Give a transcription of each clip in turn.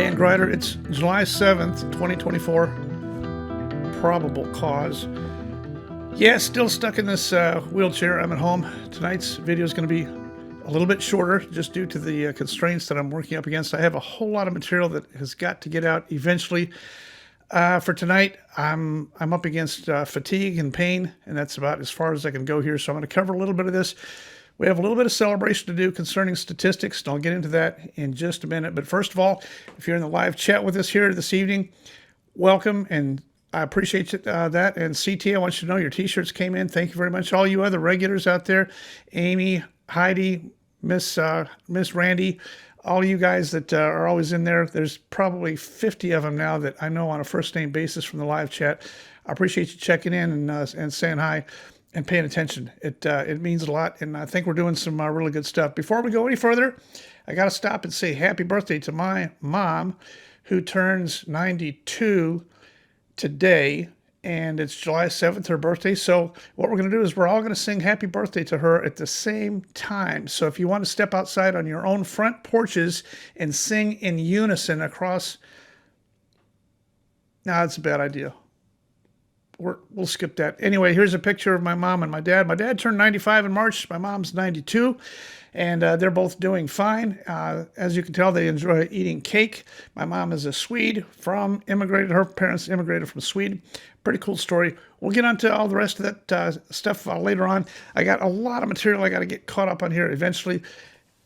Dan Grider. It's July 7th, 2024. Probable cause. Yeah, still stuck in this wheelchair. I'm at home. Tonight's video is going to be a little bit shorter just due to the constraints that I'm working up against. I have a whole lot of material that has got to get out eventually. For tonight, I'm up against fatigue and pain, and that's about as far as I can go here. So I'm going to cover a little bit of this. We have a little bit of celebration to do concerning statistics, and I'll get into that in just a minute. But first of all, if you're in the live chat with us here this evening, welcome, and I appreciate that. And CT, I want you to know your T-shirts came in. Thank you very much. All you other regulars out there, Amy, Heidi, Miss Randy, all you guys that are always in there. There's probably 50 of them now that I know on a first-name basis from the live chat. I appreciate you checking in and saying hi and paying attention. It means a lot, and I think we're doing some really good stuff. Before we go any further, I got to stop and say happy birthday to my mom, who turns 92 today, and it's July 7th, her birthday. So what we're going to do is we're all going to sing happy birthday to her at the same time. So if you want to step outside on your own front porches and sing in unison across... No, that's a bad idea. We'll skip that. Anyway, here's a picture of my mom and my dad. My dad turned 95 in March. My mom's 92, and they're both doing fine. As you can tell, they enjoy eating cake. My mom is a Swede her parents immigrated from Sweden. Pretty cool story. We'll get on to all the rest of that stuff later on. I got a lot of material I got to get caught up on here eventually.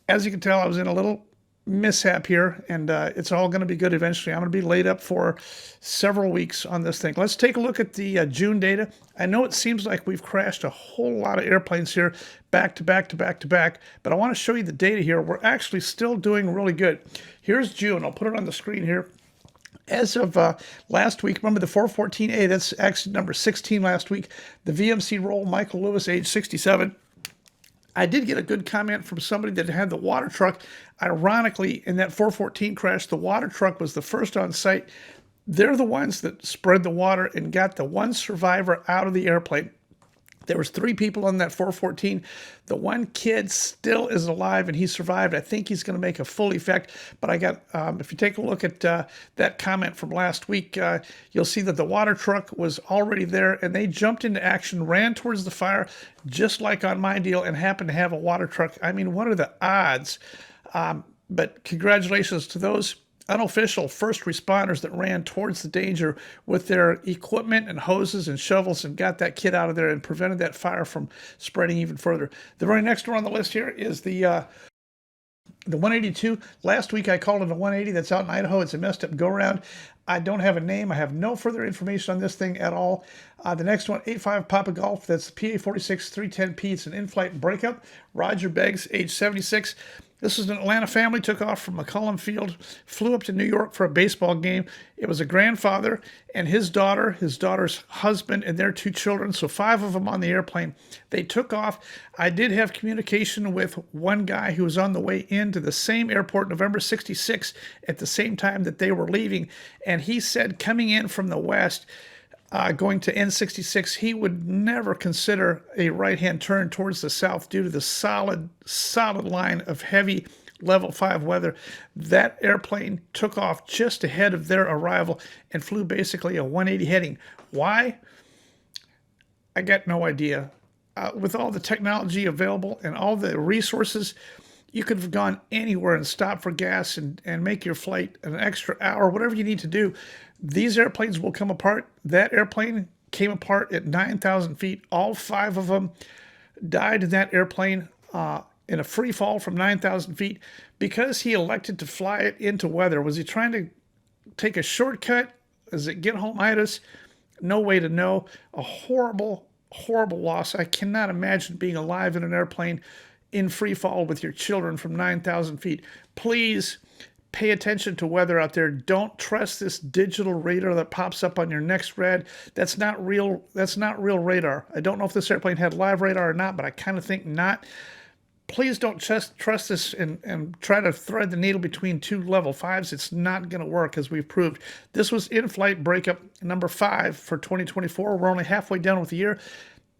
As you can tell, I was in a little mishap here, and it's all going to be good eventually. I'm going to be laid up for several weeks on this thing. Let's take a look at the June data. I know it seems like we've crashed a whole lot of airplanes here back to back to back to back, but I want to show you the data here. We're actually still doing really good. Here's June. I'll put it on the screen here. As of last week, remember the 414A, that's accident number 16 last week. The VMC roll, Michael Lewis, age 67. I did get a good comment from somebody that had the water truck. Ironically, in that 414 crash, the water truck was the first on site. They're the ones that spread the water and got the one survivor out of the airplane. There was 3 people on that 414. The one kid still is alive, and he survived. I think he's going to make a full effect. But I got, if you take a look at that comment from last week, you'll see that the water truck was already there, and they jumped into action, ran towards the fire, just like on my deal, and happened to have a water truck. I mean, what are the odds? But congratulations to those unofficial first responders that ran towards the danger with their equipment and hoses and shovels and got that kid out of there and prevented that fire from spreading even further. The very next one on the list here is the 182. Last week I called it a 180. That's out in Idaho. It's a messed up go-around. I don't have a name. I have no further information on this thing at all. The next one, 85 Papa Golf. That's the PA46310P. It's an in-flight breakup. Roger Beggs, age 76. This is an Atlanta family, took off from McCollum Field, flew up to New York for a baseball game. It was a grandfather and his daughter, his daughter's husband, and their 2 children, so 5 of them on the airplane. They took off. I did have communication with one guy who was on the way into the same airport, November 66, at the same time that they were leaving, and he said coming in from the west, going to N66, he would never consider a right-hand turn towards the south due to the solid line of heavy level 5 weather. That airplane took off just ahead of their arrival and flew basically a 180 heading. Why? I got no idea. With all the technology available and all the resources, you could have gone anywhere and stopped for gas and make your flight an extra hour, whatever you need to do. These airplanes will come apart. That airplane came apart at 9,000 feet. All 5 of them died in that airplane in a free fall from 9,000 feet because he elected to fly it into weather. Was he trying to take a shortcut? Is it get home-itis? No way to know. A horrible, horrible loss. I cannot imagine being alive in an airplane in free fall with your children from 9,000 feet. Please pay attention to weather out there. Don't trust this digital radar that pops up on your next rad. That's not real. That's not real radar. I don't know if this airplane had live radar or not, but I kind of think not. Please don't trust this and try to thread the needle between 2 level 5s. It's not going to work, as we've proved. This was in-flight breakup number 5 for 2024. We're only halfway done with the year.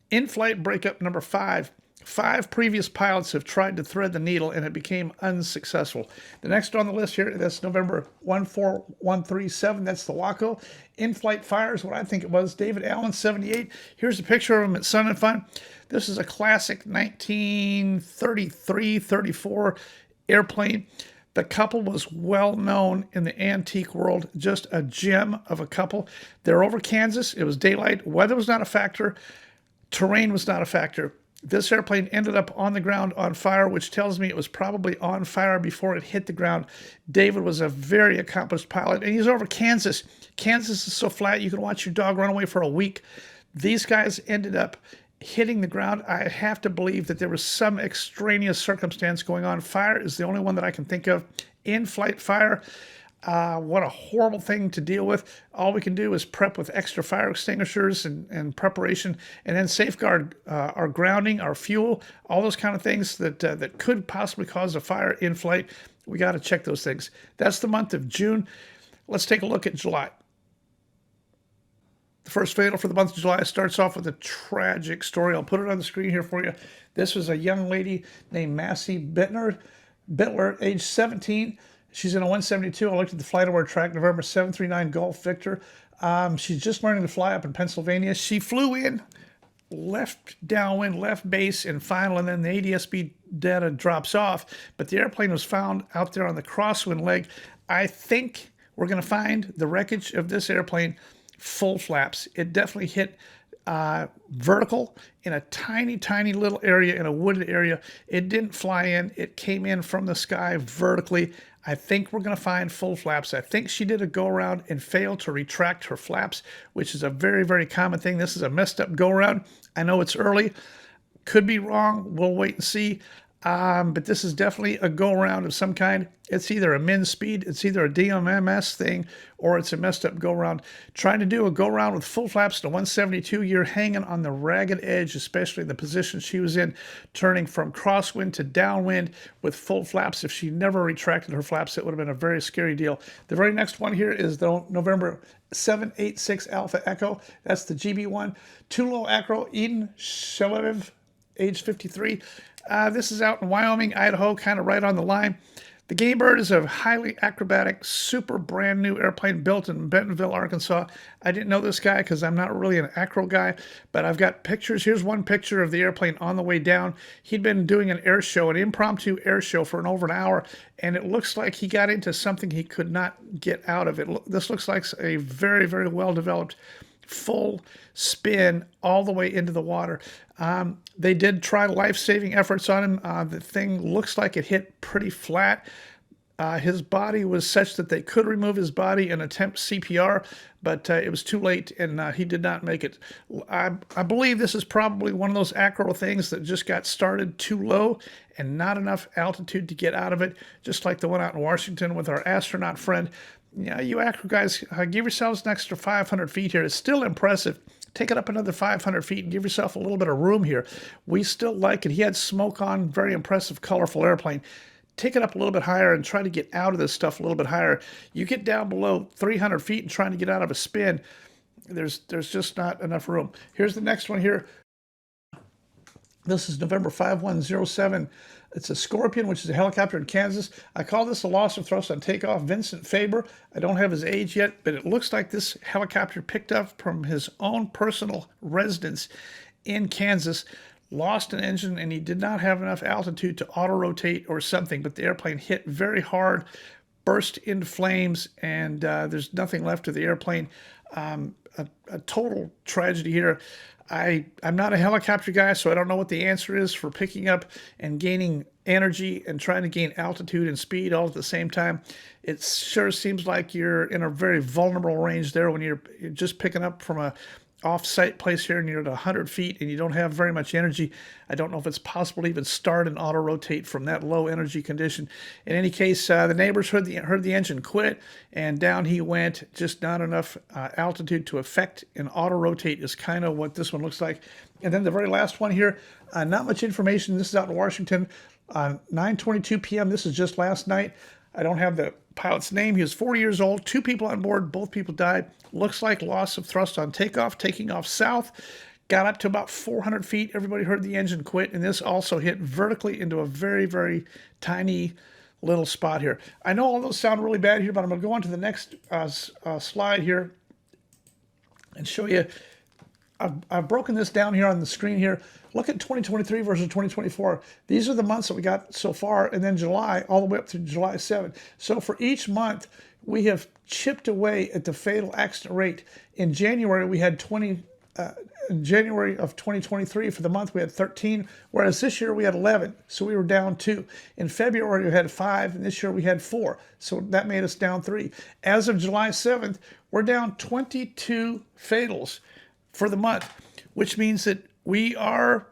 In-flight breakup number 5 5 previous pilots have tried to thread the needle and it became unsuccessful. The next on the list here, that's November 14137. That's the Waco. In-flight fires, what I think it was, David Allen, 78. Here's a picture of him at Sun and Fun. This is a classic 1933-34 airplane. The couple was well known in the antique world, just a gem of a couple. They're over Kansas. It was daylight. Weather was not a factor. Terrain was not a factor. This airplane ended up on the ground on fire, which tells me it was probably on fire before it hit the ground. David was a very accomplished pilot, and he's over Kansas. Kansas is so flat you can watch your dog run away for a week. These guys ended up hitting the ground. I have to believe that there was some extraneous circumstance going on. Fire is the only one that I can think of. In-flight fire. What a horrible thing to deal with. All we can do is prep with extra fire extinguishers and preparation, and then safeguard our grounding, our fuel, all those kind of things that could possibly cause a fire in flight. We got to check those things. That's the month of June. Let's take a look at July. The first fatal for the month of July starts off with a tragic story. I'll put it on the screen here for you. This was a young lady named Massey Bittler, age 17. She's in a 172. I looked at the flight award track, November 739 Golf Victor. She's just learning to fly up in Pennsylvania. She flew in, left downwind, left base, and final, and then the ADS-B data drops off. But the airplane was found out there on the crosswind leg. I think we're going to find the wreckage of this airplane full flaps. It definitely hit vertical in a tiny, tiny little area, in a wooded area. It didn't fly in. It came in from the sky vertically. I think we're going to find full flaps. I think she did a go-around and failed to retract her flaps, which is a very, very common thing. This is a messed up go-around. I know it's early. Could be wrong. We'll wait and see. But this is definitely a go-around of some kind. It's either a min speed, it's either a DMMS thing, or it's a messed up go-around. Trying to do a go-around with full flaps to 172, you're hanging on the ragged edge, especially the position she was in, turning from crosswind to downwind with full flaps. If she never retracted her flaps, it would have been a very scary deal. The very next one here is the November 786 Alpha Echo. That's the GB1. Tulo Acro Eden Shelev, age 53. This is out in Wyoming, Idaho, kind of right on the line. The Game Bird is a highly acrobatic, super brand new airplane built in Bentonville, Arkansas. I didn't know this guy because I'm not really an acro guy, but I've got pictures. Here's one picture of the airplane on the way down. He'd been doing an air show, an impromptu air show for over an hour, and it looks like he got into something he could not get out of it. This looks like a very, very well-developed full spin all the way into the water. They did try life-saving efforts on him. The thing looks like it hit pretty flat. His body was such that they could remove his body and attempt CPR, but it was too late, and he did not make it. I believe this is probably one of those acro things that just got started too low and not enough altitude to get out of it, just like the one out in Washington with our astronaut friend. Yeah, you acro guys, give yourselves an extra 500 feet here. It's still impressive. Take it up another 500 feet and give yourself a little bit of room here. We still like it. He had smoke on, very impressive, colorful airplane. Take it up a little bit higher and try to get out of this stuff a little bit higher. You get down below 300 feet and trying to get out of a spin, there's just not enough room. Here's the next one here. This is November 5107. It's a Scorpion, which is a helicopter in Kansas. I call this a loss of thrust on takeoff. Vincent Faber, I don't have his age yet, but it looks like this helicopter picked up from his own personal residence in Kansas, lost an engine, and he did not have enough altitude to auto-rotate or something, but the airplane hit very hard, burst into flames, and there's nothing left of the airplane. A total tragedy here. I'm not a helicopter guy, so I don't know what the answer is for picking up and gaining energy and trying to gain altitude and speed all at the same time. It sure seems like you're in a very vulnerable range there when you're just picking up from a off-site place here and you're at 100 feet and you don't have very much energy. I don't know if it's possible to even start and auto-rotate from that low energy condition. In any case, the neighbors heard the engine quit, and down he went. Just not enough altitude to affect and auto-rotate is kind of what this one looks like. And then the very last one here, not much information. This is out in Washington, 9:22 p.m. This is just last night. I don't have the pilot's name. He was 40 years old, 2 people on board, both people died. Looks like loss of thrust on takeoff, taking off south. got up to about 400 feet. Everybody heard the engine quit, and this also hit vertically into a very, very tiny little spot here. I know all those sound really bad here, but I'm going to go on to the next slide here and show you. I've broken this down here on the screen here. Look at 2023 versus 2024. These are the months that we got so far, and then July, all the way up to July 7th. So for each month, we have chipped away at the fatal accident rate. In January, we had 20. In January of 2023, for the month, we had 13, whereas this year we had 11, so we were down 2. In February, we had 5, and this year we had 4, so that made us down 3. As of July 7th, we're down 22 fatals for the month, which means that we are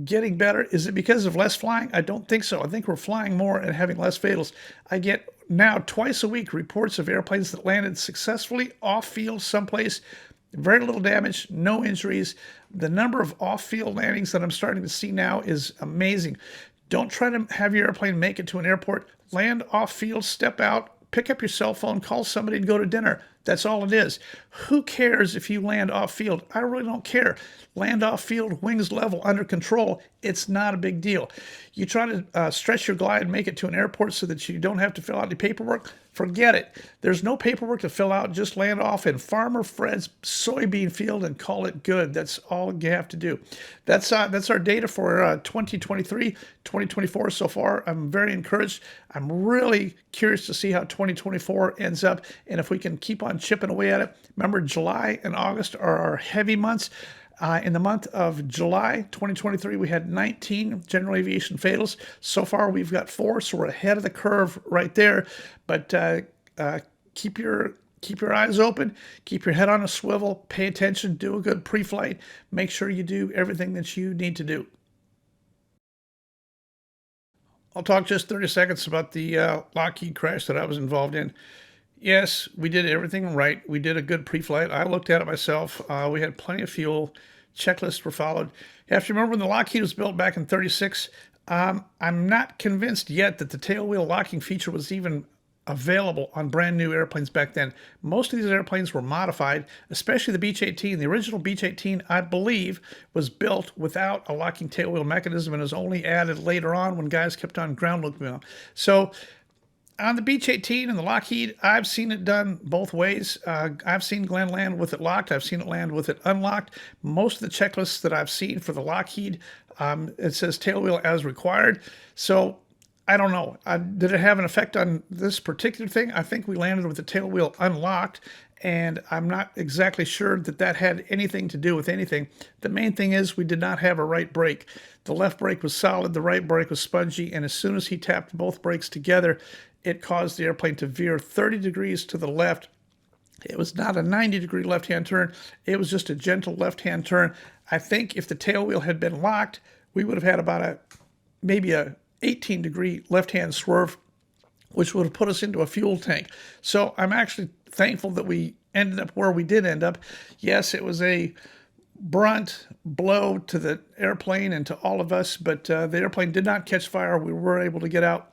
getting better. Is it because of less flying? I don't think so. I think we're flying more and having less fatals. I get now twice a week reports of airplanes that landed successfully off-field someplace. Very little damage, no injuries. The number of off-field landings that I'm starting to see now is amazing. Don't try to have your airplane make it to an airport. Land off-field, step out, pick up your cell phone, call somebody, and go to dinner. That's all it is. Who cares if you land off-field? I really don't care. Land off-field, wings level, under control. It's not a big deal. You try to stretch your glide and make it to an airport so that you don't have to fill out any paperwork. Forget it. There's no paperwork to fill out. Just land off in Farmer Fred's soybean field and call it good. That's all you have to do. That's our data for 2023, 2024 so far. I'm very encouraged. I'm really curious to see how 2024 ends up and if we can keep on chipping away at it. Remember, July and August are our heavy months. In the month of July 2023, we had 19 general aviation fatals. So far, we've got 4, so we're ahead of the curve right there. But keep your eyes open, keep your head on a swivel, pay attention, do a good pre-flight, make sure you do everything that you need to do. I'll talk just 30 seconds about the Lockheed crash that I was involved in. Yes, we did everything right. We did a good pre-flight. I looked at it myself. We had plenty of fuel. Checklists were followed. You have to remember when the Lockheed was built back in 36, I'm not convinced yet that the tail wheel locking feature was even available on brand new airplanes back then. Most of these airplanes were modified, especially the Beech 18. The original Beech 18, I believe, was built without a locking tail wheel mechanism and was only added later on when guys kept on ground looping them. So on the Beech 18 and the Lockheed, I've seen it done both ways. I've seen Glenn land with it locked. I've seen it land with it unlocked. Most of the checklists that I've seen for the Lockheed, it says tail wheel as required. So I don't know. Did it have an effect on this particular thing? I think we landed with the tail wheel unlocked, and I'm not exactly sure that that had anything to do with anything. The main thing is we did not have a right brake. The left brake was solid, the right brake was spongy, and as soon as he tapped both brakes together, it caused the airplane to veer 30 degrees to the left. It was not a 90-degree left-hand turn. It was just a gentle left-hand turn. I think if the tail wheel had been locked, we would have had about maybe a 18-degree left-hand swerve, which would have put us into a fuel tank. So I'm actually thankful that we ended up where we did end up. Yes, it was a brunt blow to the airplane and to all of us, but the airplane did not catch fire. We were able to get out.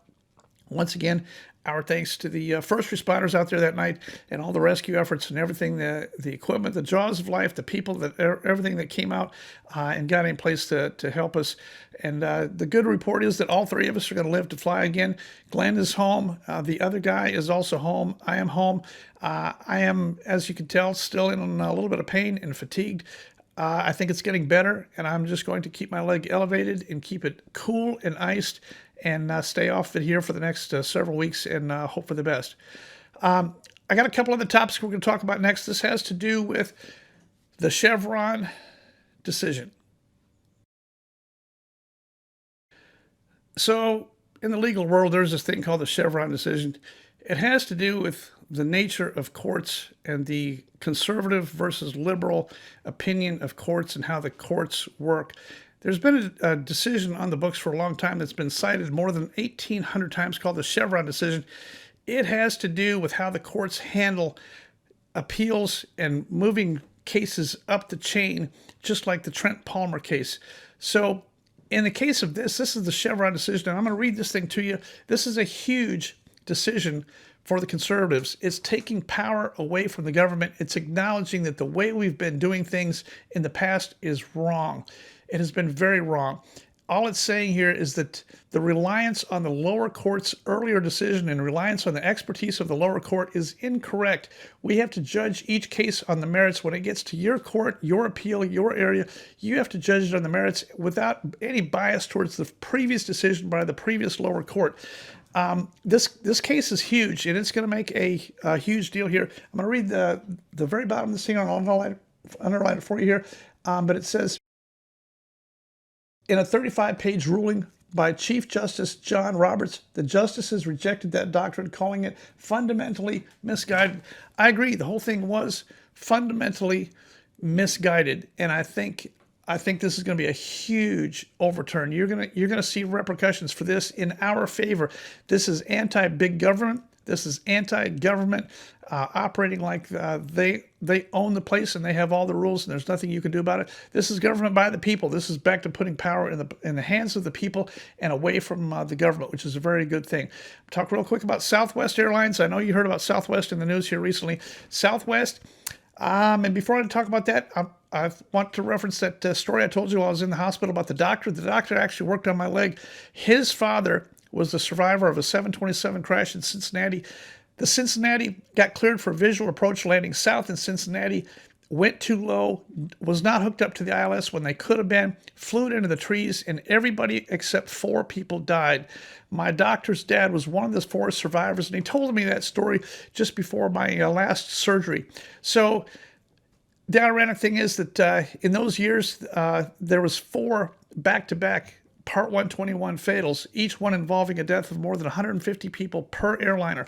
Once again, our thanks to the first responders out there that night and all the rescue efforts and everything, the equipment, the jaws of life, the people, everything that came out and got in place to help us. And the good report is that all 3 of us are going to live to fly again. Glenn is home. The other guy is also home. I am home. I am, as you can tell, still in a little bit of pain and fatigued. I think it's getting better, and I'm just going to keep my leg elevated and keep it cool and iced and stay off it here for the next several weeks and hope for the best. I got a couple other topics we're going to talk about next. This has to do with the Chevron decision. So in the legal world, there's this thing called the Chevron decision. It has to do with the nature of courts and the conservative versus liberal opinion of courts and how the courts work. There's been a decision on the books for a long time that's been cited more than 1,800 times called the Chevron decision. It has to do with how the courts handle appeals and moving cases up the chain, just like the Trent Palmer case. So in the case of this is the Chevron decision, and I'm going to read this thing to you. This is a huge decision for the conservatives. It's taking power away from the government. It's acknowledging that the way we've been doing things in the past is wrong. It has been very wrong. All it's saying here is that the reliance on the lower court's earlier decision and reliance on the expertise of the lower court is incorrect. We have to judge each case on the merits. When it gets to your court, your appeal, your area, you have to judge it on the merits without any bias towards the previous decision by the previous lower court. This case is huge, and it's going to make a huge deal here. I'm going to read the very bottom of this thing. I'll underline it for you here, but it says, in a 35-page ruling by Chief Justice John Roberts, the justices rejected that doctrine, calling it fundamentally misguided. I agree. The whole thing was fundamentally misguided, and I think this is going to be a huge overturn. You're going to see repercussions for this in our favor. This is anti-big government. This is anti-government operating like they own the place and they have all the rules and there's nothing you can do about it. This is government by the people. This is back to putting power in the hands of the people and away from the government, which is a very good thing. Talk real quick about Southwest Airlines. I know you heard about Southwest in the news here recently. Southwest, and before I talk about that, I want to reference that story I told you while I was in the hospital about the doctor. The doctor actually worked on my leg. His father was the survivor of a 727 crash in Cincinnati. The Cincinnati got cleared for visual approach landing south in Cincinnati, went too low, was not hooked up to the ILS when they could have been, flew it into the trees, and everybody except 4 people died. My doctor's dad was one of the 4 survivors, and he told me that story just before my last surgery. So the ironic thing is that in those years, there was 4 back-to-back Part 121 fatals, each one involving a death of more than 150 people per airliner.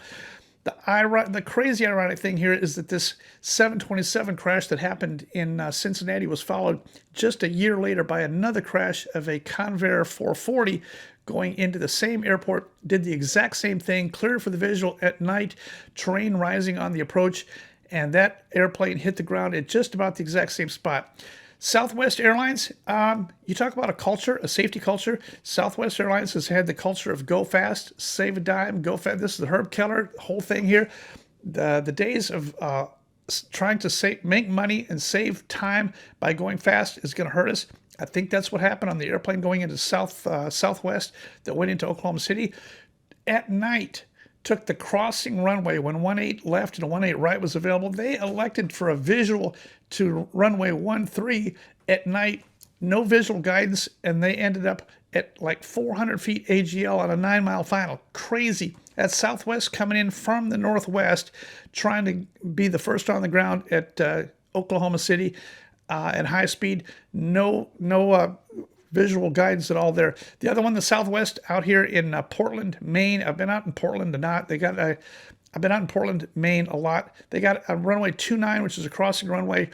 The crazy ironic thing here is that this 727 crash that happened in Cincinnati was followed just a year later by another crash of a Convair 440 going into the same airport, did the exact same thing, cleared for the visual at night, terrain rising on the approach, and that airplane hit the ground at just about the exact same spot. Southwest Airlines, you talk about a culture, a safety culture. Southwest Airlines has had the culture of go fast, save a dime, go fast. This is the Herb Keller whole thing here. The days of trying to make money and save time by going fast is going to hurt us. I think that's what happened on the airplane going into Southwest that went into Oklahoma City. At night, took the crossing runway when 18 left and 18 right was available. They elected for a visual to runway 13 at night, no visual guidance, and they ended up at like 400 feet AGL on a 9-mile final. Crazy. That's Southwest coming in from the northwest, trying to be the first on the ground at Oklahoma City at high speed. No visual guidance at all there. The other one, the Southwest, out here in Portland, Maine. I've been out in Portland I've been out in Portland, Maine a lot. They got a runway 29, which is a crossing runway.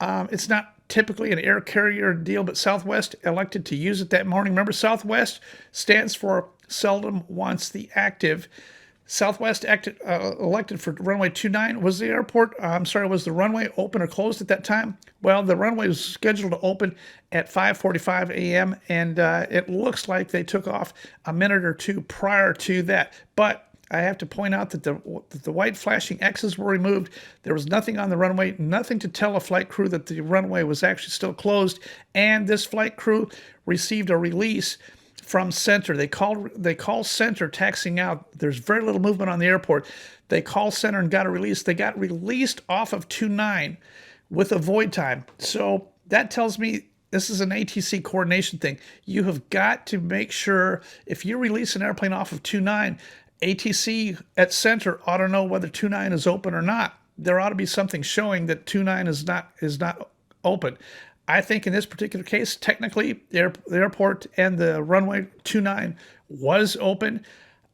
It's not typically an air carrier deal, but Southwest elected to use it that morning. Remember, Southwest stands for seldom wants the active. Southwest elected for runway 29. Was the runway open or closed at that time? Well, the runway was scheduled to open at 5:45 a.m., and it looks like they took off a minute or two prior to that. But I have to point out that the white flashing X's were removed. There was nothing on the runway, nothing to tell a flight crew that the runway was actually still closed, and this flight crew received a release from center. They call center taxiing out. There's very little movement on the airport. They call center and got a release. They got released off of 29 with a void time. So that tells me this is an ATC coordination thing. You have got to make sure if you release an airplane off of 29, ATC at center ought to know whether 29 is open or not. There ought to be something showing that 29 is not open. I think in this particular case, technically, the airport and the runway 29 was open.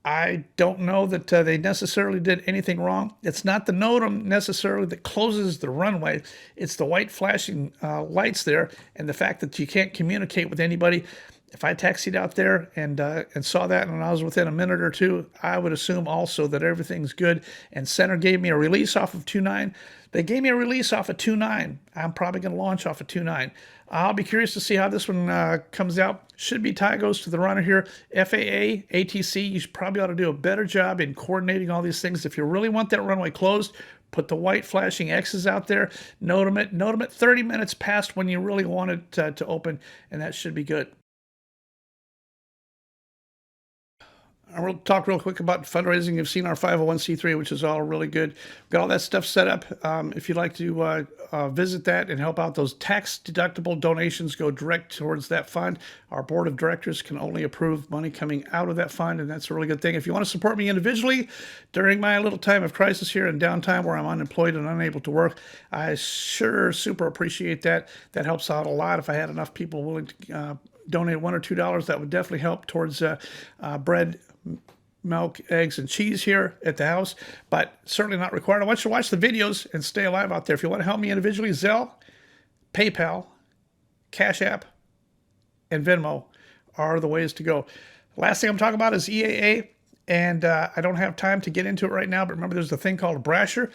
I don't know that they necessarily did anything wrong. It's not the NOTAM necessarily that closes the runway. It's the white flashing lights there and the fact that you can't communicate with anybody. If I taxied out there and saw that and I was within a minute or two, I would assume also that everything's good. And center gave me a release off of 2.9. They gave me a release off of 2.9. I'm probably going to launch off of 2.9. I'll be curious to see how this one comes out. Should be tie goes to the runner here. FAA, ATC, you probably ought to do a better job in coordinating all these things. If you really want that runway closed, put the white flashing X's out there. Note them at 30 minutes past when you really want it to open, and that should be good. I will talk real quick about fundraising. You've seen our 501c3, which is all really good. Got all that stuff set up. If you'd like to visit that and help out, those tax-deductible donations go direct towards that fund. Our board of directors can only approve money coming out of that fund, and that's a really good thing. If you want to support me individually during my little time of crisis here and downtime where I'm unemployed and unable to work, I sure super appreciate that. That helps out a lot. If I had enough people willing to donate $1 or $2, that would definitely help towards bread, milk, eggs, and cheese here at the house, but certainly not required. I want you to watch the videos and stay alive out there. If you want to help me individually, Zelle, PayPal, Cash App, and Venmo are the ways to go. Last thing I'm talking about is EAA, and I don't have time to get into it right now, but remember there's a thing called a brasher.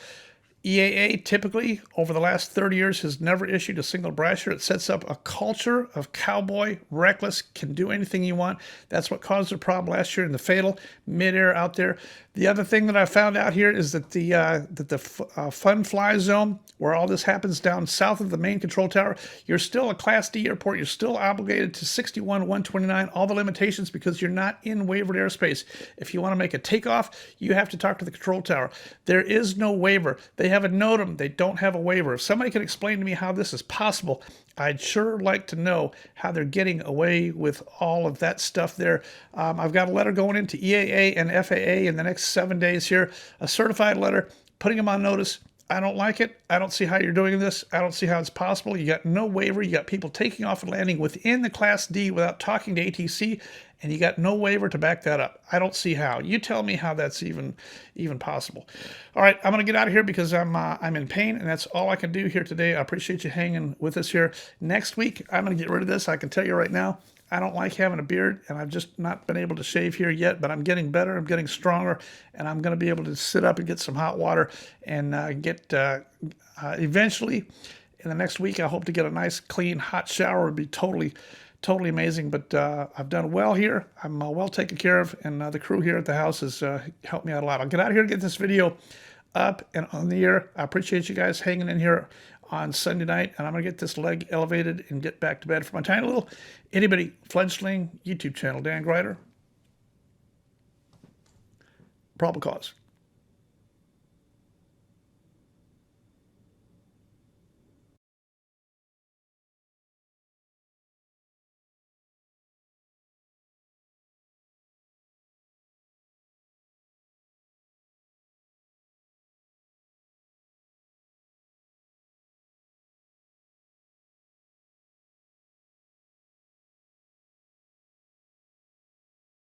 EAA typically, over the last 30 years, has never issued a single brasher. It sets up a culture of cowboy, reckless, can do anything you want. That's what caused the problem last year in the fatal midair out there. The other thing that I found out here is that the fun fly zone, where all this happens down south of the main control tower, you're still a Class D airport. You're still obligated to 61-129, all the limitations, because you're not in waivered airspace. If you want to make a takeoff, you have to talk to the control tower. There is no waiver. They have a NOTAM. They don't have a waiver. If somebody can explain to me how this is possible, I'd sure like to know how they're getting away with all of that stuff there. I've got a letter going into EAA and FAA in the next 7 days here, a certified letter, putting them on notice. I don't like it. I don't see how you're doing this. I don't see how it's possible. You got no waiver. You got people taking off and landing within the Class D without talking to ATC, and you got no waiver to back that up. I don't see how. You tell me how that's even possible. All right, I'm going to get out of here because I'm in pain, and that's all I can do here today. I appreciate you hanging with us here. Next week, I'm going to get rid of this. I can tell you right now, I don't like having a beard, and I've just not been able to shave here yet, but I'm getting better. I'm getting stronger, and I'm going to be able to sit up and get some hot water and eventually, in the next week, I hope to get a nice, clean, hot shower. It would be totally amazing, but I've done well here. I'm well taken care of, and the crew here at the house has helped me out a lot. I'll get out of here and get this video up and on the air. I appreciate you guys hanging in here on Sunday night, and I'm going to get this leg elevated and get back to bed for my tiny little itty-bitty fledgling YouTube channel, Dan Grider. Probable cause.